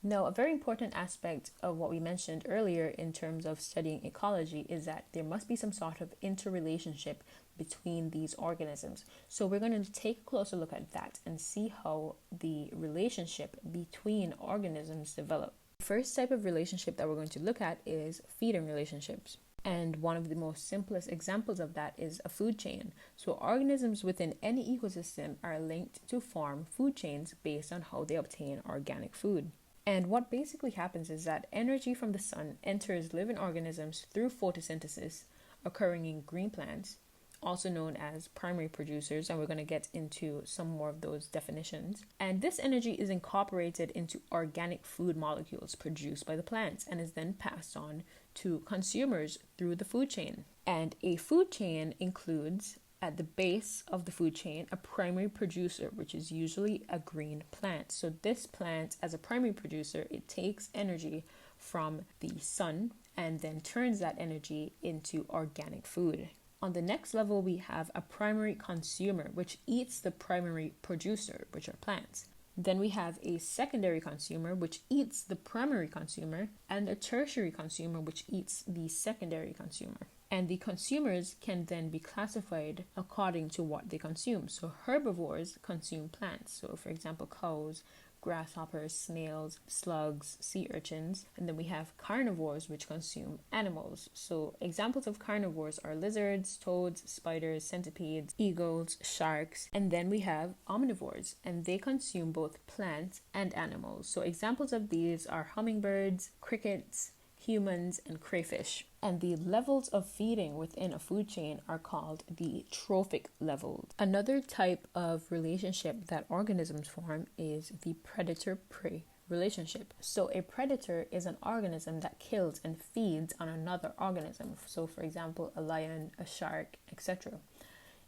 Now, a very important aspect of what we mentioned earlier in terms of studying ecology is that there must be some sort of interrelationship between these organisms. So we're going to take a closer look at that and see how the relationship between organisms develop. The first type of relationship that we're going to look at is feeding relationships. And one of the most simplest examples of that is a food chain. So organisms within any ecosystem are linked to form food chains based on how they obtain organic food. And what basically happens is that energy from the sun enters living organisms through photosynthesis, occurring in green plants, also known as primary producers, and we're going to get into some more of those definitions. And this energy is incorporated into organic food molecules produced by the plants and is then passed on to consumers through the food chain. And a food chain includes, at the base of the food chain, a primary producer, which is usually a green plant. So this plant, as a primary producer, it takes energy from the sun and then turns that energy into organic food. On the next level, we have a primary consumer, which eats the primary producer, which are plants. Then we have a secondary consumer, which eats the primary consumer, and a tertiary consumer, which eats the secondary consumer. And the consumers can then be classified according to what they consume. So herbivores consume plants. So for example, cows, grasshoppers, snails, slugs, sea urchins. And then we have carnivores, which consume animals. So examples of carnivores are lizards, toads, spiders, centipedes, eagles, sharks. And then we have omnivores, and they consume both plants and animals. So examples of these are hummingbirds, crickets, humans, and crayfish. And the levels of feeding within a food chain are called the trophic levels. Another type of relationship that organisms form is the predator-prey relationship. So a predator is an organism that kills and feeds on another organism. So for example, a lion, a shark, etc.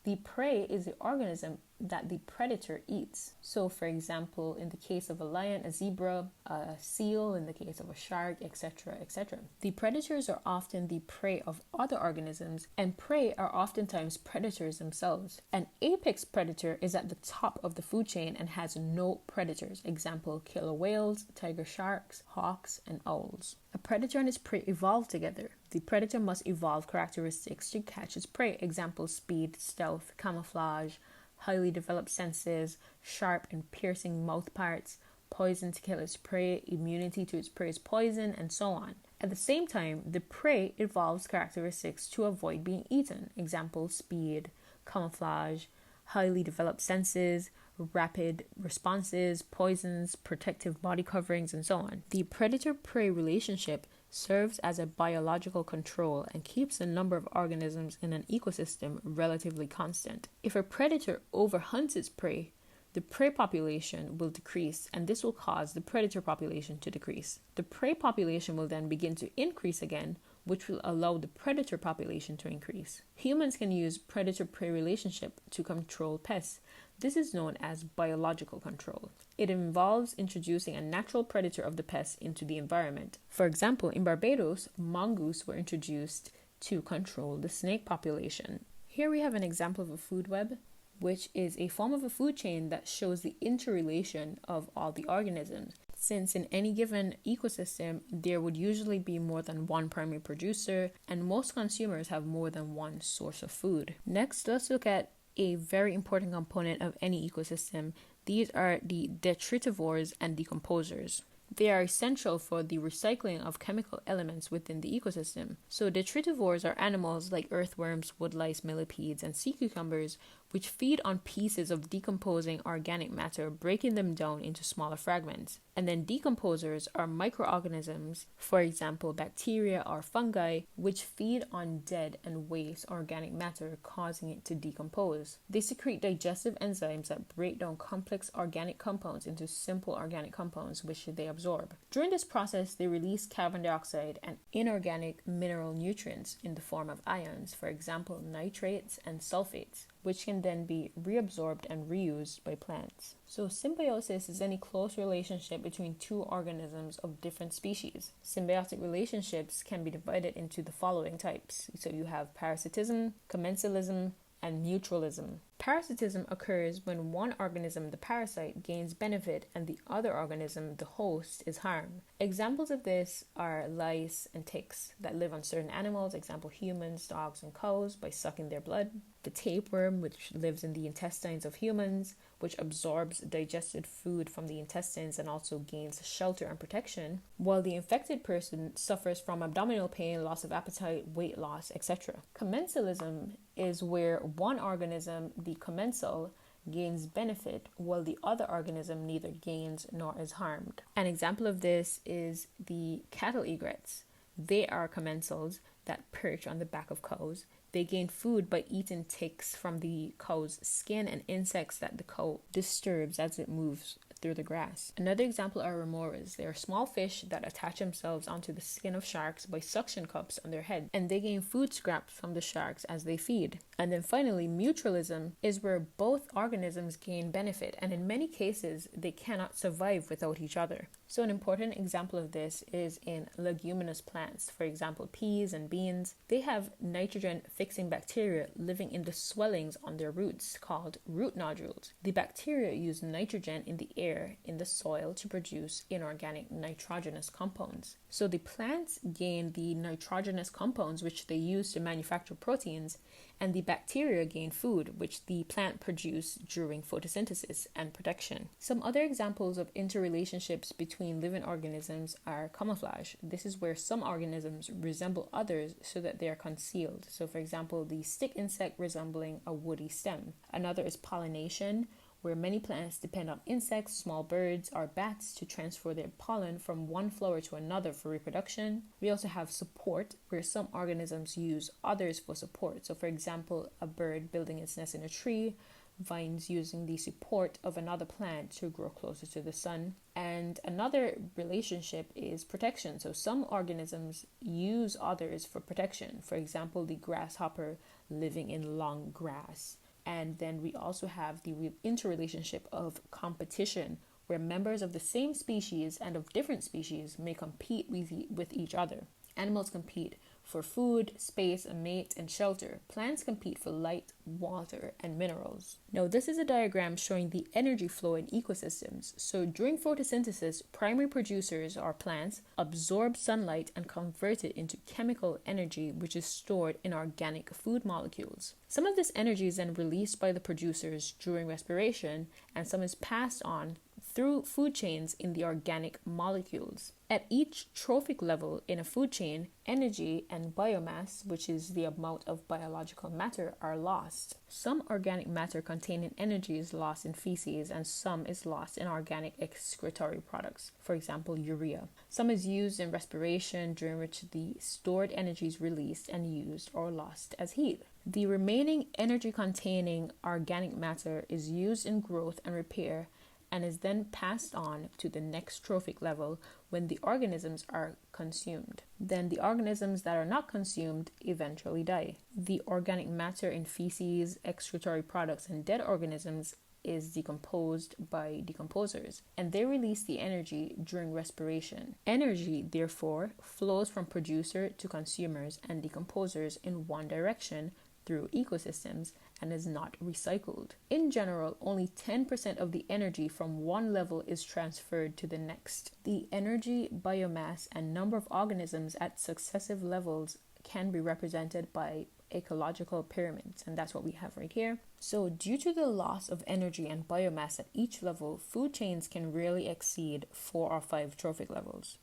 The prey is the organism that the predator eats. So for example, in the case of a lion, a zebra, a seal, in the case of a shark, etc., etc. The predators are often the prey of other organisms, and prey are oftentimes predators themselves. An apex predator is at the top of the food chain and has no predators. Example, killer whales, tiger sharks, hawks, and owls. A predator and its prey evolve together. The predator must evolve characteristics to catch its prey. Example, speed, stealth, camouflage, highly developed senses, sharp and piercing mouth parts, poison to kill its prey, immunity to its prey's poison, and so on. At the same time, the prey evolves characteristics to avoid being eaten. Example, speed, camouflage, highly developed senses, rapid responses, poisons, protective body coverings, and so on. The predator-prey relationship serves as a biological control and keeps the number of organisms in an ecosystem relatively constant. If a predator overhunts its prey, the prey population will decrease, and this will cause the predator population to decrease. The prey population will then begin to increase again, which will allow the predator population to increase. Humans can use predator-prey relationship to control pests. This is known as biological control. It involves introducing a natural predator of the pest into the environment. For example, in Barbados, mongoose were introduced to control the snake population. Here we have an example of a food web, which is a form of a food chain that shows the interrelation of all the organisms. Since in any given ecosystem, there would usually be more than one primary producer, and most consumers have more than one source of food. Next, let's look at a very important component of any ecosystem. These are the detritivores and decomposers. They are essential for the recycling of chemical elements within the ecosystem. So detritivores are animals like earthworms, woodlice, millipedes, and sea cucumbers, which feed on pieces of decomposing organic matter, breaking them down into smaller fragments. And then decomposers are microorganisms, for example, bacteria or fungi, which feed on dead and waste organic matter, causing it to decompose. They secrete digestive enzymes that break down complex organic compounds into simple organic compounds, which they absorb. During this process, they release carbon dioxide and inorganic mineral nutrients in the form of ions, for example, nitrates and sulfates, which can then be reabsorbed and reused by plants. So symbiosis is any close relationship between two organisms of different species. Symbiotic relationships can be divided into the following types. So you have parasitism, commensalism, and mutualism. Parasitism occurs when one organism, the parasite, gains benefit and the other organism, the host, is harmed. Examples of this are lice and ticks that live on certain animals, example humans, dogs, and cows, by sucking their blood. The tapeworm, which lives in the intestines of humans, which absorbs digested food from the intestines and also gains shelter and protection, while the infected person suffers from abdominal pain, loss of appetite, weight loss, etc. Commensalism is where one organism, the commensal, gains benefit while the other organism neither gains nor is harmed. An example of this is the cattle egrets. They are commensals that perch on the back of cows. They gain food by eating ticks from the cow's skin and insects that the cow disturbs as it moves through the grass. Another example are remoras. They are small fish that attach themselves onto the skin of sharks by suction cups on their head, and they gain food scraps from the sharks as they feed. And then finally, mutualism is where both organisms gain benefit, and in many cases, they cannot survive without each other. So an important example of this is in leguminous plants, for example, peas and beans. They have nitrogen-fixing bacteria living in the swellings on their roots called root nodules. The bacteria use nitrogen in the air in the soil to produce inorganic nitrogenous compounds. So the plants gain the nitrogenous compounds which they use to manufacture proteins, and the bacteria gain food which the plant produce during photosynthesis and protection. Some other examples of interrelationships between living organisms are camouflage. This is where some organisms resemble others so that they are concealed. So for example, the stick insect resembling a woody stem. Another is pollination, where many plants depend on insects, small birds, or bats to transfer their pollen from one flower to another for reproduction. We also have support, where some organisms use others for support. So for example, a bird building its nest in a tree, vines using the support of another plant to grow closer to the sun. And another relationship is protection. So some organisms use others for protection. For example, the grasshopper living in long grass. And then we also have the interrelationship of competition, where members of the same species and of different species may compete with each other. Animals compete for food, space, a mate, and shelter. Plants compete for light, water, and minerals. Now, this is a diagram showing the energy flow in ecosystems. So during photosynthesis, primary producers, or plants, absorb sunlight and convert it into chemical energy, which is stored in organic food molecules. Some of this energy is then released by the producers during respiration, and some is passed on through food chains in the organic molecules. At each trophic level in a food chain, energy and biomass, which is the amount of biological matter, are lost. Some organic matter containing energy is lost in feces, and some is lost in organic excretory products, for example, urea. Some is used in respiration, during which the stored energy is released and used or lost as heat. The remaining energy containing organic matter is used in growth and repair, and is then passed on to the next trophic level when the organisms are consumed. Then the organisms that are not consumed eventually die. The organic matter in feces, excretory products, and dead organisms is decomposed by decomposers, and they release the energy during respiration. Energy, therefore, flows from producer to consumers and decomposers in one direction through ecosystems and is not recycled. In general, only 10% of the energy from one level is transferred to the next. The energy, biomass, and number of organisms at successive levels can be represented by ecological pyramids, and that's what we have right here. So due to the loss of energy and biomass at each level, food chains can rarely exceed 4 or 5 trophic levels.